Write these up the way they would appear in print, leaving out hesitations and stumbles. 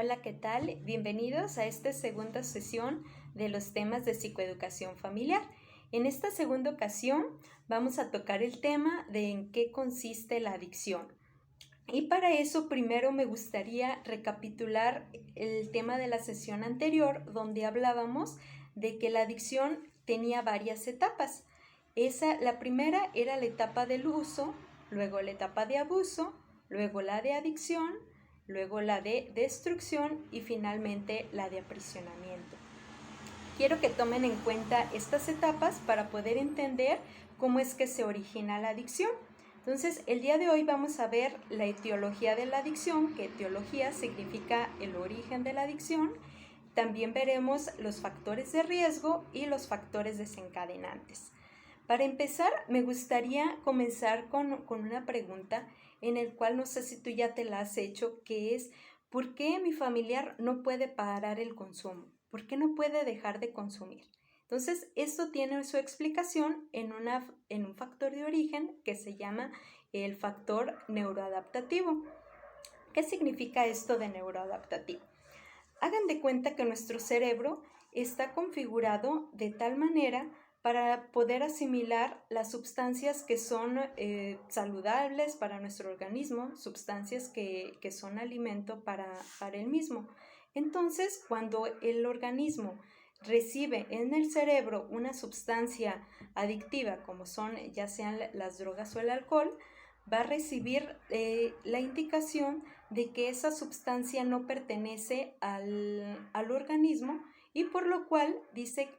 Hola, ¿qué tal? Bienvenidos a esta segunda sesión de los temas de psicoeducación familiar. En esta segunda ocasión vamos a tocar el tema de en qué consiste la adicción. Y para eso primero me gustaría recapitular el tema de la sesión anterior, donde hablábamos de que la adicción tenía varias etapas. La primera era la etapa del uso, luego la etapa de abuso, luego la de adicción, luego la de destrucción y finalmente la de aprisionamiento. Quiero que tomen en cuenta estas etapas para poder entender cómo es que se origina la adicción. Entonces, el día de hoy vamos a ver la etiología de la adicción, que etiología significa el origen de la adicción. También veremos los factores de riesgo y los factores desencadenantes. Para empezar, me gustaría comenzar con una pregunta en el cual no sé si tú ya te la has hecho, que es ¿por qué mi familiar no puede parar el consumo? ¿Por qué no puede dejar de consumir? Entonces, esto tiene su explicación en un factor de origen que se llama el factor neuroadaptativo. ¿Qué significa esto de neuroadaptativo? Hagan de cuenta que nuestro cerebro está configurado de tal manera para poder asimilar las sustancias que son saludables para nuestro organismo, sustancias que son alimento para el mismo. Entonces, cuando el organismo recibe en el cerebro una sustancia adictiva, como son ya sean las drogas o el alcohol, va a recibir la indicación de que esa sustancia no pertenece al organismo y por lo cual dice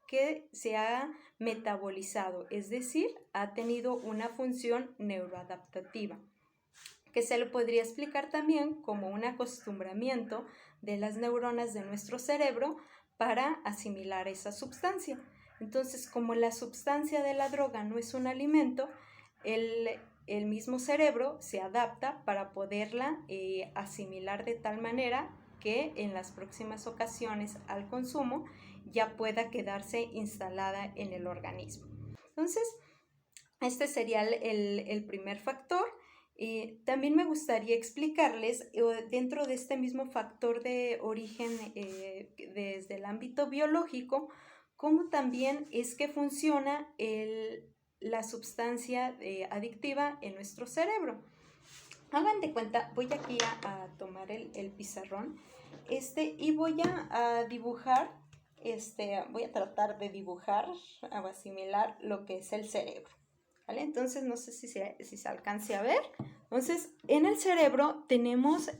que se ha metabolizado, es decir, ha tenido una función neuroadaptativa, que se lo podría explicar también como un acostumbramiento de las neuronas de nuestro cerebro para asimilar esa sustancia. Entonces, como la sustancia de la droga no es un alimento, el mismo cerebro se adapta para poderla asimilar de tal manera que en las próximas ocasiones al consumo ya pueda quedarse instalada en el organismo. Entonces, este sería el primer factor. También me gustaría explicarles, dentro de este mismo factor de origen desde el ámbito biológico, cómo también es que funciona la sustancia adictiva en nuestro cerebro. Hagan de cuenta, voy aquí a tomar el pizarrón y voy a dibujar, voy a tratar de dibujar o asimilar lo que es el cerebro, ¿vale? Entonces, no sé si se alcance a ver. Entonces, en el cerebro tenemos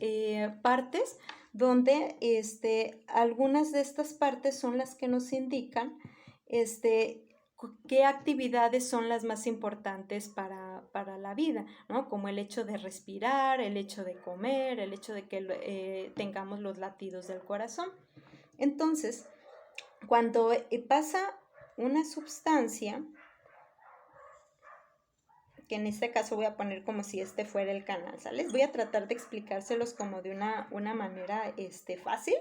partes donde algunas de estas partes son las que nos indican qué actividades son las más importantes para la vida, ¿no? Como el hecho de respirar, el hecho de comer, el hecho de que tengamos los latidos del corazón. Entonces, cuando pasa una sustancia, que en este caso voy a poner como si este fuera el canal, ¿sale? Voy a tratar de explicárselos como de una manera fácil,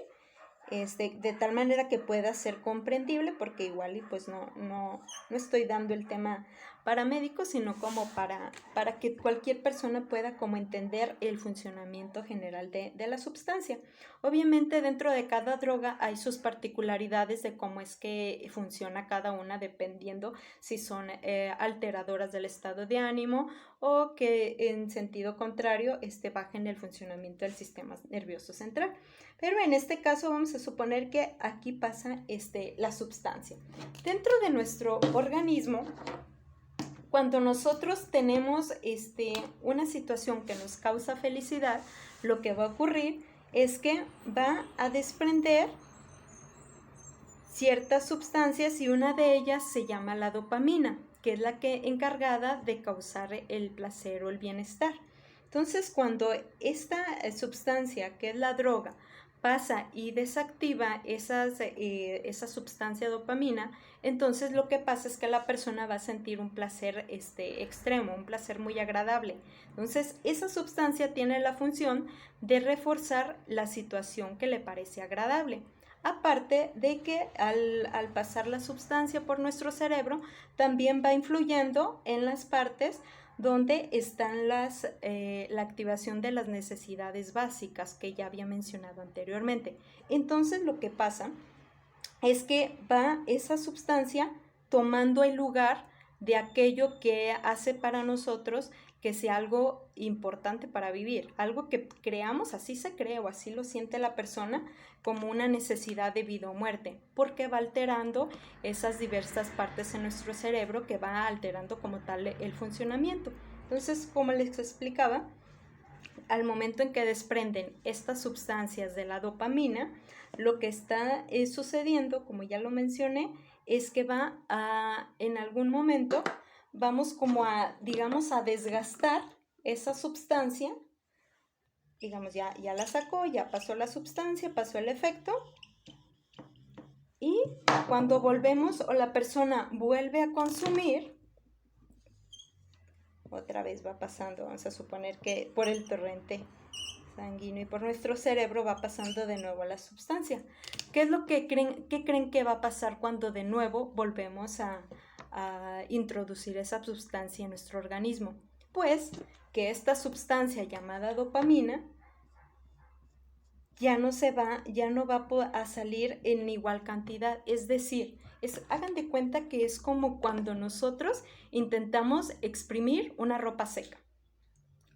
de tal manera que pueda ser comprendible, porque igual y pues no estoy dando el tema para médicos, sino como para que cualquier persona pueda como entender el funcionamiento general de la sustancia. Obviamente dentro de cada droga hay sus particularidades de cómo es que funciona cada una, dependiendo si son alteradoras del estado de ánimo o que en sentido contrario bajen el funcionamiento del sistema nervioso central. Pero en este caso vamos a suponer que aquí pasa la sustancia. Dentro de nuestro organismo, cuando nosotros tenemos una situación que nos causa felicidad, lo que va a ocurrir es que va a desprender ciertas sustancias y una de ellas se llama la dopamina, que es la que encargada de causar el placer o el bienestar. Entonces, cuando esta sustancia, que es la droga, pasa y desactiva esa sustancia dopamina, entonces lo que pasa es que la persona va a sentir un placer extremo, un placer muy agradable. Entonces, esa sustancia tiene la función de reforzar la situación que le parece agradable. Aparte de que al pasar la sustancia por nuestro cerebro, también va influyendo en las partes donde están la activación de las necesidades básicas que ya había mencionado anteriormente. Entonces lo que pasa es que va esa sustancia tomando el lugar de aquello que hace para nosotros que sea algo importante para vivir, algo que creamos, así se cree o así lo siente la persona, como una necesidad de vida o muerte, porque va alterando esas diversas partes en nuestro cerebro que va alterando como tal el funcionamiento. Entonces, como les explicaba, al momento en que desprenden estas sustancias de la dopamina, lo que está sucediendo, como ya lo mencioné, es que en algún momento vamos como digamos, a desgastar esa sustancia. Digamos, ya la sacó, ya pasó la sustancia, pasó el efecto. Y cuando volvemos o la persona vuelve a consumir, otra vez va pasando, vamos a suponer que por el torrente sanguíneo y por nuestro cerebro va pasando de nuevo la sustancia. ¿Qué es lo que creen que va a pasar cuando de nuevo volvemos a introducir esa sustancia en nuestro organismo? Pues que esta sustancia llamada dopamina ya no va a salir en igual cantidad. Es decir, hagan de cuenta que es como cuando nosotros intentamos exprimir una ropa seca.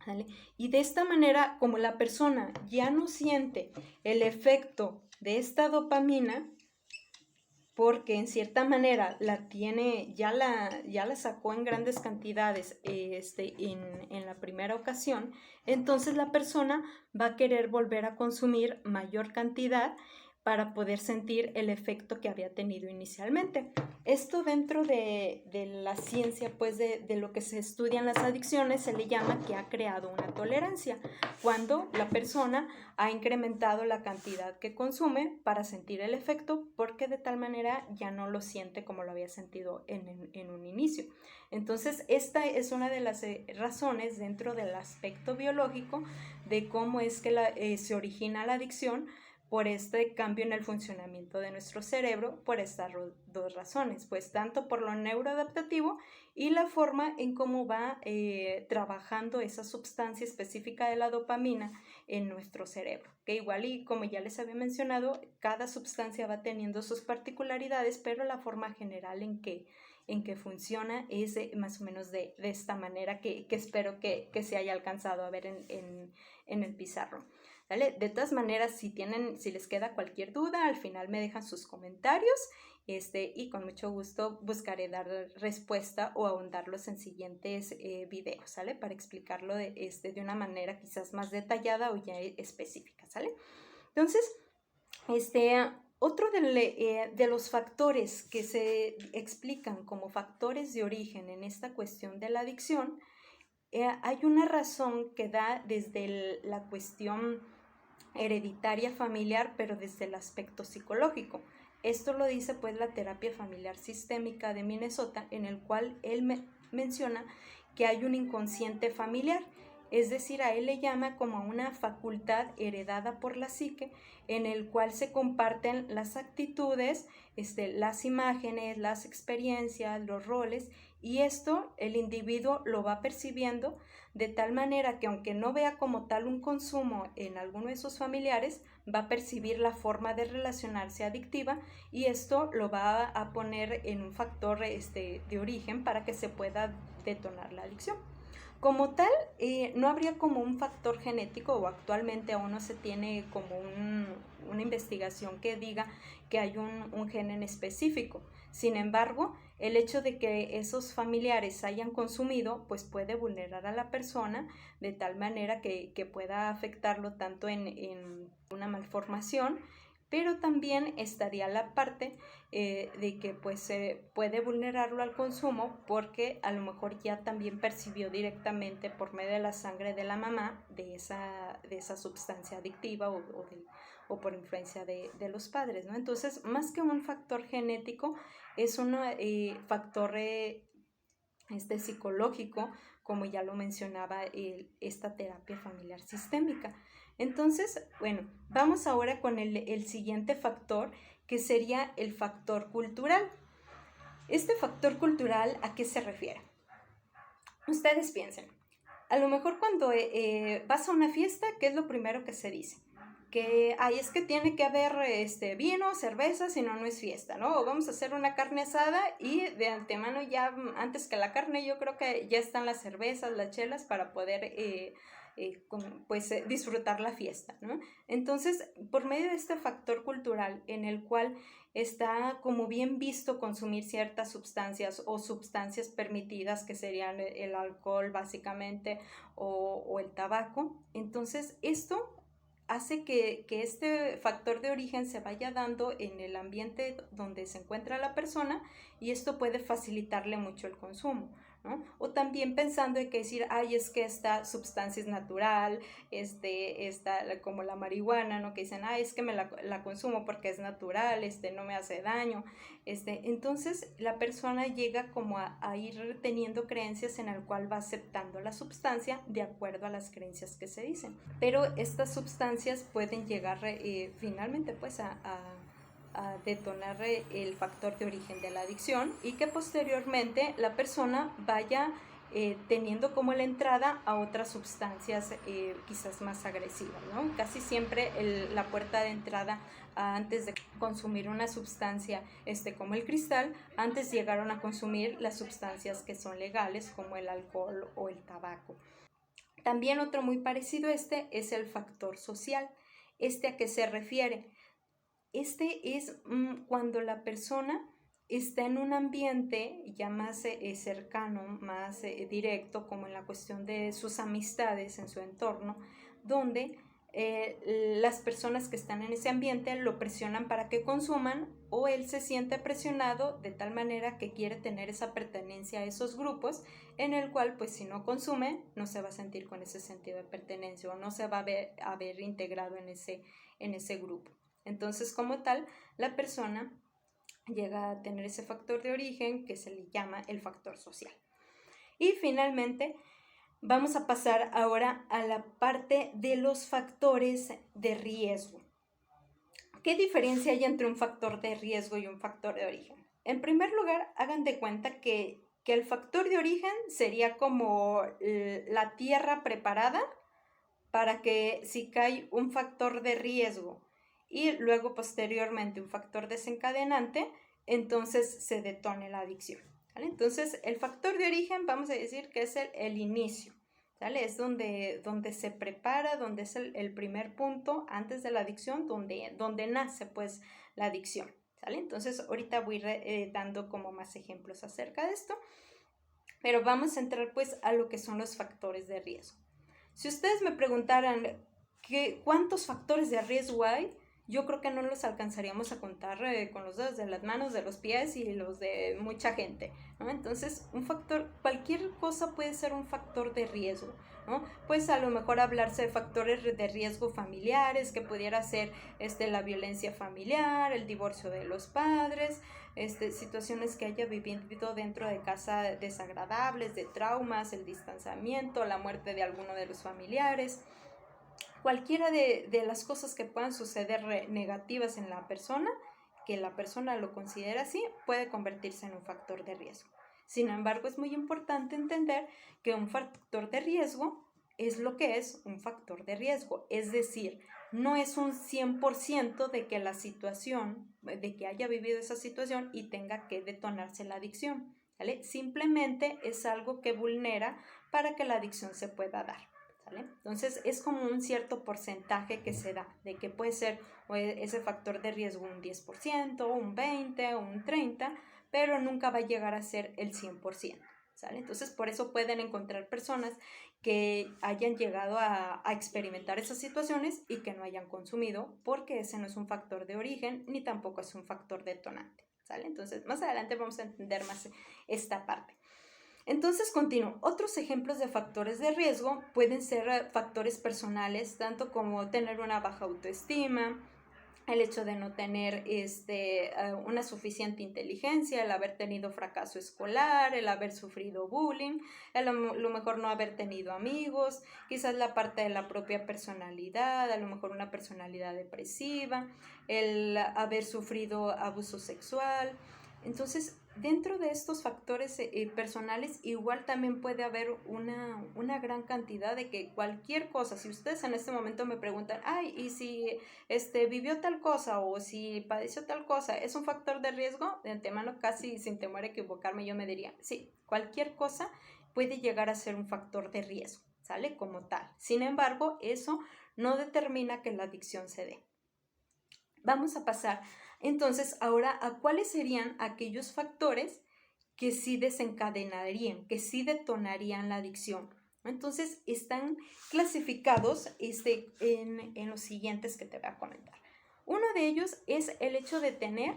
¿Vale? Y de esta manera, como la persona ya no siente el efecto de esta dopamina, porque en cierta manera la tiene, ya la sacó en grandes cantidades en la primera ocasión, entonces la persona va a querer volver a consumir mayor cantidad para poder sentir el efecto que había tenido inicialmente. Esto dentro de la ciencia, pues de lo que se estudian las adicciones, se le llama que ha creado una tolerancia, cuando la persona ha incrementado la cantidad que consume para sentir el efecto, porque de tal manera ya no lo siente como lo había sentido en un inicio. Entonces, esta es una de las razones dentro del aspecto biológico de cómo es que se origina la adicción, por este cambio en el funcionamiento de nuestro cerebro, por estas dos razones, pues tanto por lo neuroadaptativo y la forma en cómo va trabajando esa sustancia específica de la dopamina en nuestro cerebro, que igual y como ya les había mencionado, cada sustancia va teniendo sus particularidades, pero la forma general en que funciona es más o menos de esta manera que espero que se haya alcanzado a ver en el pizarrón. ¿Vale? De todas maneras, si les queda cualquier duda, al final me dejan sus comentarios y con mucho gusto buscaré dar respuesta o ahondarlos en siguientes videos, ¿sale? Para explicarlo de una manera quizás más detallada o ya específica, ¿sale? Entonces, otro de los factores que se explican como factores de origen en esta cuestión de la adicción, hay una razón que da desde la cuestión hereditaria familiar, pero desde el aspecto psicológico. Esto lo dice pues la terapia familiar sistémica de Minnesota, en el cual él menciona que hay un inconsciente familiar, es decir, a él le llama como una facultad heredada por la psique, en el cual se comparten las actitudes, las imágenes, las experiencias, los roles, y esto el individuo lo va percibiendo de tal manera que aunque no vea como tal un consumo en alguno de sus familiares, va a percibir la forma de relacionarse adictiva, y esto lo va a poner en un factor de origen para que se pueda detonar la adicción. Como tal, no habría como un factor genético, o actualmente aún no se tiene como una investigación que diga que hay un gen en específico. Sin embargo, el hecho de que esos familiares hayan consumido, pues puede vulnerar a la persona de tal manera que pueda afectarlo tanto en una malformación, pero también estaría la parte de que pues puede vulnerarlo al consumo, porque a lo mejor ya también percibió directamente por medio de la sangre de la mamá de esa sustancia adictiva o por influencia de los padres, ¿no? Entonces, más que un factor genético, es un factor psicológico, como ya lo mencionaba esta terapia familiar sistémica. Entonces, bueno, vamos ahora con el siguiente factor, que sería el factor cultural. Este factor cultural, ¿a qué se refiere? Ustedes piensen, a lo mejor cuando vas a una fiesta, ¿qué es lo primero que se dice? Que, ay, es que tiene que haber vino, cerveza, si no, no es fiesta, ¿no? O vamos a hacer una carne asada y de antemano ya, antes que la carne, yo creo que ya están las cervezas, las chelas para poder, disfrutar la fiesta, ¿no? Entonces, por medio de este factor cultural en el cual está como bien visto consumir ciertas sustancias o sustancias permitidas que serían el alcohol básicamente o el tabaco, entonces esto hace que este factor de origen se vaya dando en el ambiente donde se encuentra la persona y esto puede facilitarle mucho el consumo, ¿no? O también pensando en que decir, ay, es que esta sustancia es natural, esta, como la marihuana, ¿no? Que dicen, ay, es que la consumo porque es natural, no me hace daño, entonces la persona llega como a ir teniendo creencias en el cual va aceptando la sustancia de acuerdo a las creencias que se dicen. Pero estas sustancias pueden llegar finalmente pues a detonar el factor de origen de la adicción y que posteriormente la persona vaya teniendo como la entrada a otras sustancias quizás más agresivas, ¿no? Casi siempre la puerta de entrada antes de consumir una sustancia como el cristal, antes llegaron a consumir las sustancias que son legales como el alcohol o el tabaco. También otro muy parecido a es el factor social. ¿A qué se refiere? Es cuando la persona está en un ambiente ya más cercano, más directo, como en la cuestión de sus amistades en su entorno, donde las personas que están en ese ambiente lo presionan para que consuman o él se siente presionado de tal manera que quiere tener esa pertenencia a esos grupos en el cual pues si no consume no se va a sentir con ese sentido de pertenencia o no se va a ver integrado en ese grupo. Entonces, como tal, la persona llega a tener ese factor de origen que se le llama el factor social. Y finalmente, vamos a pasar ahora a la parte de los factores de riesgo. ¿Qué diferencia hay entre un factor de riesgo y un factor de origen? En primer lugar, hagan de cuenta que el factor de origen sería como la tierra preparada para que si cae un factor de riesgo y luego posteriormente un factor desencadenante, entonces se detone la adicción, ¿vale? Entonces el factor de origen vamos a decir que es el inicio, ¿vale? Es donde se prepara, donde es el primer punto antes de la adicción, donde nace pues la adicción, ¿vale? Entonces ahorita voy a ir dando como más ejemplos acerca de esto, pero vamos a entrar pues a lo que son los factores de riesgo. Si ustedes me preguntaran cuántos factores de riesgo hay, yo creo que no los alcanzaríamos a contar con los dedos de las manos, de los pies y los de mucha gente, ¿no? Entonces, cualquier cosa puede ser un factor de riesgo, ¿no? Pues a lo mejor hablarse de factores de riesgo familiares, que pudiera ser la violencia familiar, el divorcio de los padres, situaciones que haya vivido dentro de casa desagradables, de traumas, el distanciamiento, la muerte de alguno de los familiares. Cualquiera de las cosas que puedan suceder negativas en la persona, que la persona lo considera así, puede convertirse en un factor de riesgo. Sin embargo, es muy importante entender que un factor de riesgo es lo que es un factor de riesgo, es decir, no es un 100% de que la situación, de que haya vivido esa situación y tenga que detonarse la adicción, ¿vale? Simplemente es algo que vulnera para que la adicción se pueda dar, ¿vale? Entonces es como un cierto porcentaje que se da, de que puede ser ese factor de riesgo un 10%, un 20% o un 30%, pero nunca va a llegar a ser el 100%. ¿Sale? Entonces, por eso pueden encontrar personas que hayan llegado a experimentar esas situaciones y que no hayan consumido, porque ese no es un factor de origen ni tampoco es un factor detonante. ¿Sale? Entonces, más adelante vamos a entender más esta parte. Entonces, continúo. Otros ejemplos de factores de riesgo pueden ser factores personales, tanto como tener una baja autoestima, el hecho de no tener una suficiente inteligencia, el haber tenido fracaso escolar, el haber sufrido bullying, lo mejor no haber tenido amigos, quizás la parte de la propia personalidad, a lo mejor una personalidad depresiva, el haber sufrido abuso sexual. Entonces, dentro de estos factores personales, igual también puede haber una gran cantidad de que cualquier cosa, si ustedes en este momento me preguntan, ay, ¿y si vivió tal cosa o si padeció tal cosa, es un factor de riesgo? De antemano, casi sin temor a equivocarme, yo me diría, sí, cualquier cosa puede llegar a ser un factor de riesgo, ¿sale? Como tal. Sin embargo, eso no determina que la adicción se dé. Vamos a pasar entonces ahora a cuáles serían aquellos factores que sí desencadenarían, que sí detonarían la adicción. Entonces están clasificados en los siguientes que te voy a comentar. Uno de ellos es el hecho de tener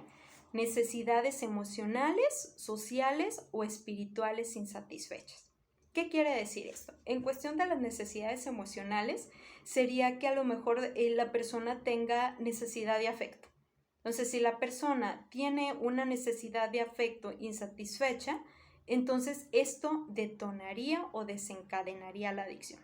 necesidades emocionales, sociales o espirituales insatisfechas. ¿Qué quiere decir esto? En cuestión de las necesidades emocionales, sería que a lo mejor la persona tenga necesidad de afecto. Entonces, si la persona tiene una necesidad de afecto insatisfecha, entonces esto detonaría o desencadenaría la adicción.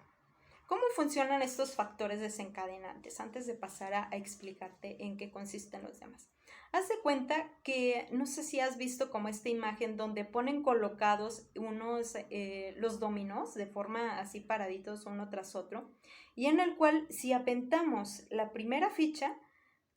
¿Cómo funcionan estos factores desencadenantes? Antes de pasar a explicarte en qué consisten los demás. Haz de cuenta que, no sé si has visto como esta imagen donde ponen colocados los dominós de forma así paraditos uno tras otro, y en el cual si aventamos la primera ficha,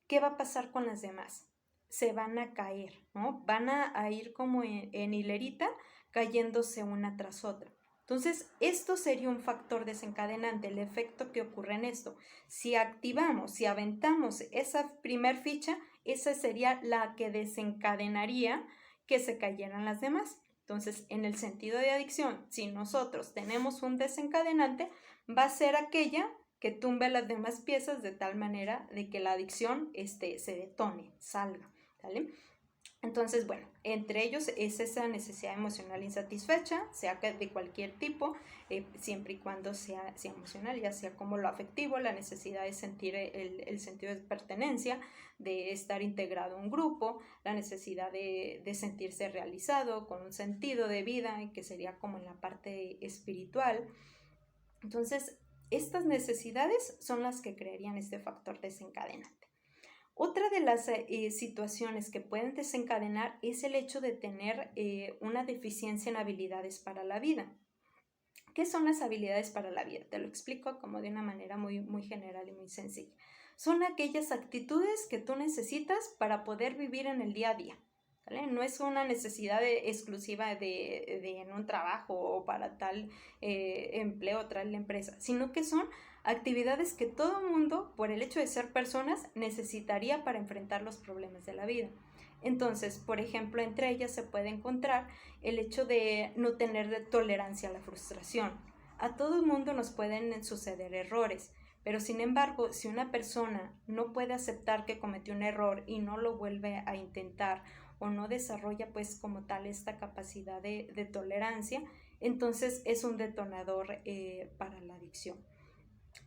¿qué va a pasar con las demás? Se van a caer, ¿no? Van a ir como en hilerita, cayéndose una tras otra. Entonces, esto sería un factor desencadenante, el efecto que ocurre en esto. Si activamos, si aventamos esa primer ficha, esa sería la que desencadenaría que se cayeran las demás. Entonces, en el sentido de adicción, si nosotros tenemos un desencadenante, va a ser aquella que tumbe las demás piezas de tal manera de que la adicción se detone, salga, ¿vale? Entonces, bueno, entre ellos es esa necesidad emocional insatisfecha, sea de cualquier tipo, siempre y cuando sea emocional, ya sea como lo afectivo, la necesidad de sentir el sentido de pertenencia, de estar integrado a un grupo, la necesidad de sentirse realizado, con un sentido de vida, que sería como en la parte espiritual. Entonces, estas necesidades son las que crearían este factor desencadenante. Otra de las situaciones que pueden desencadenar es el hecho de tener una deficiencia en habilidades para la vida. ¿Qué son las habilidades para la vida? Te lo explico como de una manera muy, muy general y muy sencilla. Son aquellas actitudes que tú necesitas para poder vivir en el día a día, ¿vale? No es una necesidad exclusiva de en un trabajo o para tal empleo, tal empresa, sino que son actividades que todo mundo, por el hecho de ser personas, necesitaría para enfrentar los problemas de la vida. Entonces, por ejemplo, entre ellas se puede encontrar el hecho de no tener tolerancia a la frustración. A todo el mundo nos pueden suceder errores, pero sin embargo, si una persona no puede aceptar que cometió un error y no lo vuelve a intentar o no desarrolla pues como tal esta capacidad de tolerancia, entonces es un detonador para la adicción.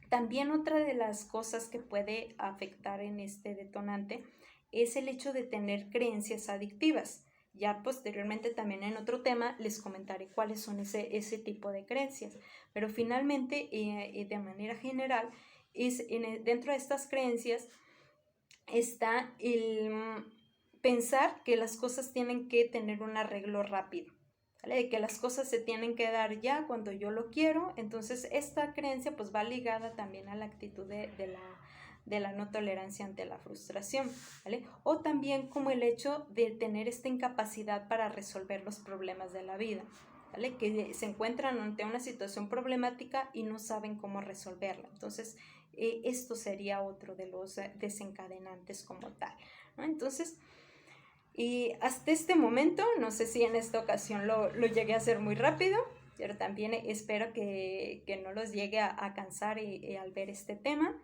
También otra de las cosas que puede afectar en este detonante es el hecho de tener creencias adictivas. Ya posteriormente también en otro tema les comentaré cuáles son ese tipo de creencias, pero finalmente de manera general dentro de estas creencias está el pensar que las cosas tienen que tener un arreglo rápido, ¿vale? De que las cosas se tienen que dar ya cuando yo lo quiero. Entonces esta creencia pues va ligada también a la actitud de la no tolerancia ante la frustración, ¿vale? O también como el hecho de tener esta incapacidad para resolver los problemas de la vida, ¿vale? Que se encuentran ante una situación problemática y no saben cómo resolverla. Entonces esto sería otro de los desencadenantes como tal, ¿no? Entonces, y hasta este momento, no sé si en esta ocasión lo llegué a hacer muy rápido, pero también espero que no los llegue a cansar al ver este tema.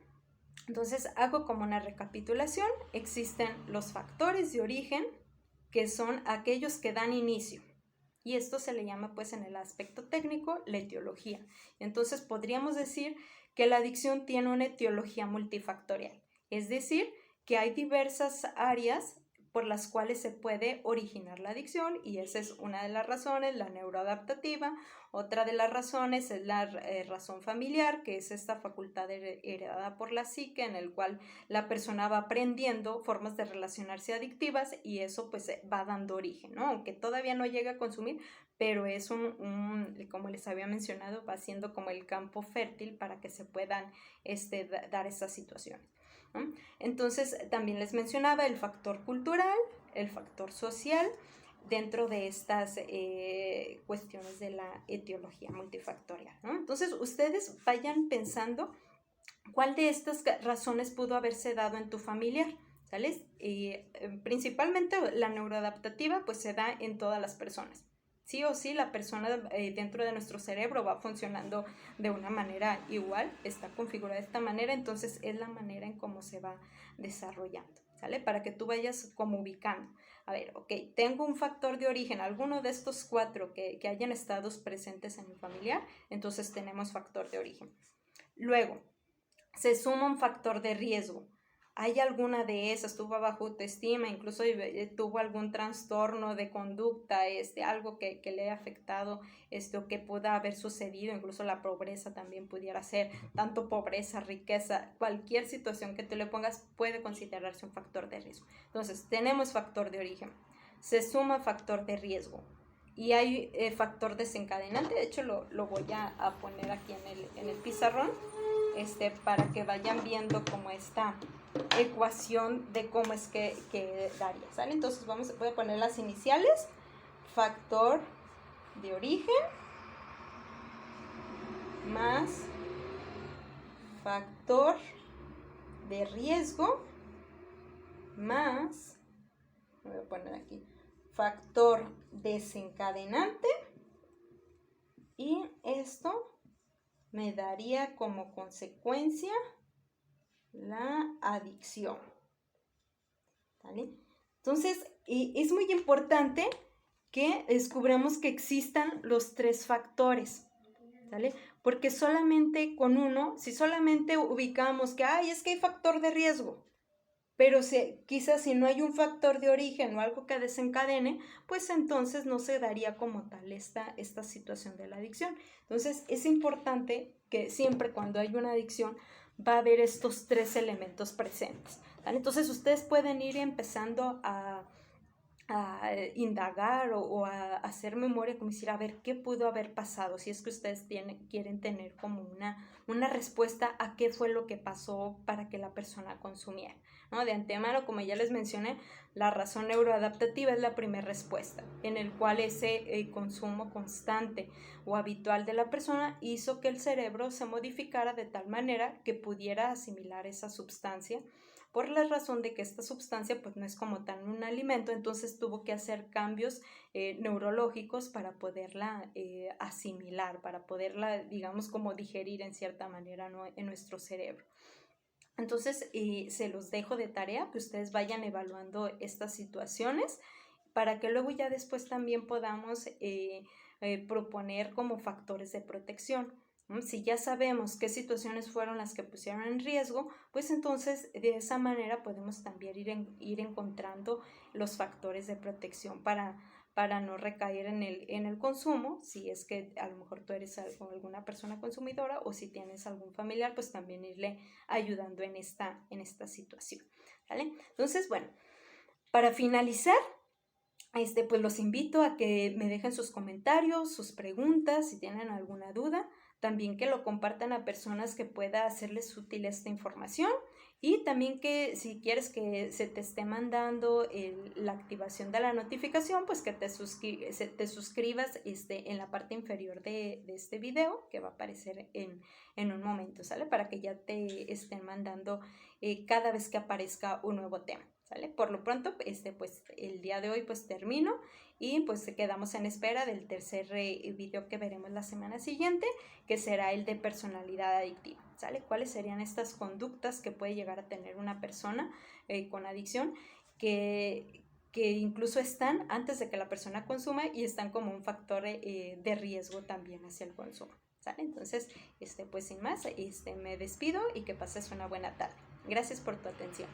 Entonces hago como una recapitulación. Existen los factores de origen, que son aquellos que dan inicio. Y esto se le llama pues en el aspecto técnico la etiología. Entonces podríamos decir que la adicción tiene una etiología multifactorial. Es decir, que hay diversas áreas por las cuales se puede originar la adicción, y esa es una de las razones, la neuroadaptativa, Otra de las razones es la razón familiar, que es esta facultad heredada por la psique, en el cual la persona va aprendiendo formas de relacionarse adictivas y eso pues va dando origen, ¿no? Aunque todavía no llega a consumir, pero es como les había mencionado, va siendo como el campo fértil para que se puedan dar esas situaciones, ¿no? Entonces, también les mencionaba el factor cultural, el factor social, dentro de estas cuestiones de la etiología multifactorial, ¿no? Entonces, ustedes vayan pensando cuál de estas razones pudo haberse dado en tu familiar, ¿sales? Principalmente la neuroadaptativa, pues se da en todas las personas. Sí o sí, la persona dentro de nuestro cerebro va funcionando de una manera igual, está configurada de esta manera, entonces es la manera en cómo se va desarrollando, ¿sale? Para que tú vayas como ubicando. A ver, ok, tengo un factor de origen, alguno de estos 4 que hayan estado presentes en mi familiar, entonces tenemos factor de origen. Luego, se suma un factor de riesgo. ¿Hay alguna de esas? Tuvo baja autoestima, incluso tuvo algún trastorno de conducta, algo que le haya afectado, o que pueda haber sucedido, incluso la pobreza también pudiera ser, tanto pobreza, riqueza, cualquier situación que tú le pongas puede considerarse un factor de riesgo. Entonces, tenemos factor de origen, se suma factor de riesgo y hay factor desencadenante. De hecho, lo voy a poner aquí en el pizarrón, para que vayan viendo como esta ecuación de cómo es que daría, ¿sale? Entonces voy a poner las iniciales, factor de origen más factor de riesgo más, voy a poner aquí, factor desencadenante, y esto me daría como consecuencia la adicción, ¿vale? Entonces, es muy importante que descubramos que existan los 3 factores, ¿vale? Porque solamente con uno, si solamente ubicamos que, es que hay factor de riesgo, pero quizás si no hay un factor de origen o algo que desencadene, pues entonces no se daría como tal esta situación de la adicción. Entonces, es importante que siempre cuando hay una adicción va a haber estos 3 elementos presentes, ¿vale? Entonces, ustedes pueden ir empezando a indagar o a hacer memoria, como decir, a ver, ¿qué pudo haber pasado? Si es que ustedes quieren tener como una respuesta a qué fue lo que pasó para que la persona consumiera, ¿no? De antemano, como ya les mencioné, la razón neuroadaptativa es la primera respuesta, en el cual ese consumo constante o habitual de la persona hizo que el cerebro se modificara de tal manera que pudiera asimilar esa sustancia, por la razón de que esta sustancia pues no es como tan un alimento, entonces tuvo que hacer cambios neurológicos para poderla asimilar, para poderla, digamos, como digerir en cierta manera, ¿no?, en nuestro cerebro. Entonces, se los dejo de tarea que ustedes vayan evaluando estas situaciones para que luego ya después también podamos proponer como factores de protección. Si ya sabemos qué situaciones fueron las que pusieron en riesgo, pues entonces de esa manera podemos también ir encontrando los factores de protección para no recaer en el consumo, si es que a lo mejor tú eres alguna persona consumidora o si tienes algún familiar, pues también irle ayudando en esta situación, ¿vale? Entonces, bueno, para finalizar, pues los invito a que me dejen sus comentarios, sus preguntas, si tienen alguna duda. También que lo compartan a personas que pueda hacerles útil esta información y también que si quieres que se te esté mandando la activación de la notificación, pues que te suscribas en la parte inferior de este video que va a aparecer en un momento, ¿sale? Para que ya te estén mandando cada vez que aparezca un nuevo tema, ¿sale? Por lo pronto, pues el día de hoy pues termino y pues quedamos en espera del tercer video que veremos la semana siguiente, que será el de personalidad adictiva, ¿sale? ¿Cuáles serían estas conductas que puede llegar a tener una persona con adicción que incluso están antes de que la persona consuma y están como un factor de riesgo también hacia el consumo, ¿sale? Entonces, pues sin más, me despido y que pases una buena tarde. Gracias por tu atención.